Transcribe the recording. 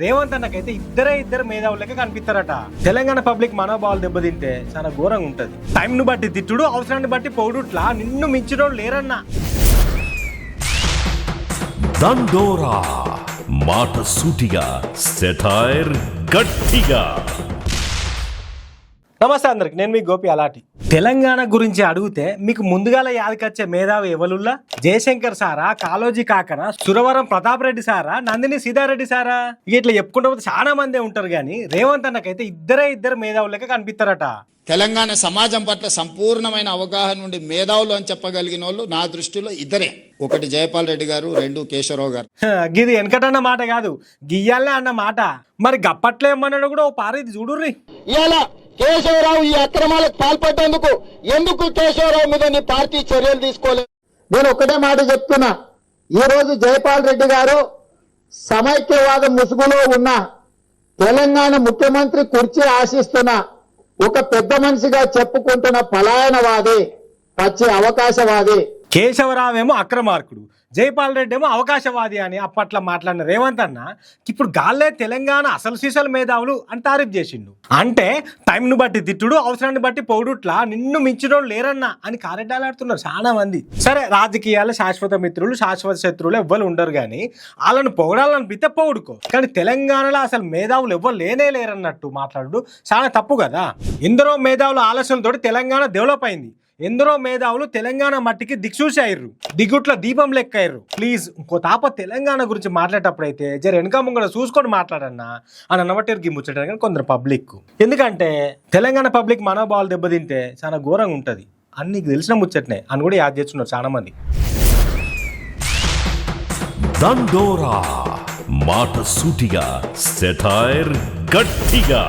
రేవంత్ అన్నకైతే ఇద్దరు మేధావులు లెక్క కనిపిస్తారట. తెలంగాణ పబ్లిక్ మనోభావాలు దెబ్బతింటే చాలా ఘోరంగా ఉంటది. టైంను బట్టి తిట్టుడు, అవసరాన్ని బట్టి పొగుడుట్లా నిన్ను మించినోడు లేరన్నా. దండోరా మాట సూటిగా, సెటైర్ గట్టిగా. నమస్తే అందరికి, నేను మీ గోపి అలాటి. తెలంగాణ గురించి అడిగితే మీకు ముందుగాల యాదకొచ్చే మేధావి ఎవలుల్లా? జయశంకర్ సారా, కాళోజీ కాకనా, సురవరం ప్రతాప్ రెడ్డి సారా, నందిని సీతారెడ్డి సారా? ఇట్లా చెప్పుకుంటూ పోతే చాలా మందే ఉంటారు కానీ రేవంత్ అన్నకైతే ఇద్దరు మేధావులు లెక్క కనిపిస్తారట. తెలంగాణ సమాజం పట్ల సంపూర్ణమైన అవగాహన నుండి మేధావులు అని చెప్పగలిగిన వాళ్ళు నా దృష్టిలో ఇద్దరే. ఒకటి జయపాల్ రెడ్డి గారు, రెండు కేశవరావు గారు. గిది వెనకటన్న మాట కాదు, గియ్యాలే అన్న మాట. మరి గప్పట్లో ఏమన్నాడు కూడా ఓ పారేది చూడుర్రి. ఇలా కేశవరావు ఈ అక్రమాలకు పాల్పడ్డందుకు ఎందుకు కేశవరావు మీద నీ పార్టీ చర్యలు తీసుకోలేదు? నేను ఒకటే మాట చెప్తున్నా, ఈ రోజు జయపాల్ రెడ్డి గారు సమైక్యవాద ముసుగులో ఉన్న తెలంగాణ ముఖ్యమంత్రి కుర్చీ ఆశిస్తున్న ఒక పెద్ద మనిషిగా చెప్పుకుంటున్న పలాయనవాది, పచ్చి అవకాశవాది. కేశవరావేమో అక్రమార్కుడు, జైపాల్ రెడ్డి ఏమో అవకాశవాది అని అప్పట్లో మాట్లాడిన రేవంత్ అన్న ఇప్పుడు గాల్లే తెలంగాణ అసలు సీసలు మేధావులు అని తారీఫ్ చేసిండు. అంటే టైంను బట్టి తిట్టుడు, అవసరాన్ని బట్టి పొగుడుట్లా నిన్ను మించినోళ్ళు లేరన్నా అని కారెడ్డాలాడుతున్నారు చాలా మంది. సరే, రాజకీయాలు శాశ్వత మిత్రులు, శాశ్వత శత్రువులు ఎవ్వరు ఉండరు కానీ వాళ్ళని పొగడాలనిపిస్తే పొగుడుకో. కానీ తెలంగాణలో అసలు మేధావులు ఎవ్వరు లేరన్నట్టు మాట్లాడు చాలా తప్పు కదా. ఎందరో మేధావుల ఆలోచనలతోటి తెలంగాణ డెవలప్ అయింది. ఎందరో మేధావులు తెలంగాణ మట్టికి దిక్సూసి అయ్యారు, దిగుట్ల దీపం లెక్క అయ్యారు. ప్లీజ్ ఇంకో తాప తెలంగాణ గురించి మాట్లాడేటప్పుడు అయితే జర వెనక ముంగడ చూసుకొని మాట్లాడన్నా అని అన్నబట్టి ముచ్చటారు కానీ కొందరు పబ్లిక్. ఎందుకంటే తెలంగాణ పబ్లిక్ మనోభావాలు దెబ్బతింటే చాలా ఘోరంగా ఉంటుంది అని నీకు తెలిసిన ముచ్చటనే అని కూడా యాద్ చేస్తున్నారు చాలా మంది. దండోరా మాట సూటిగా, సెటైర్ గట్టిగా.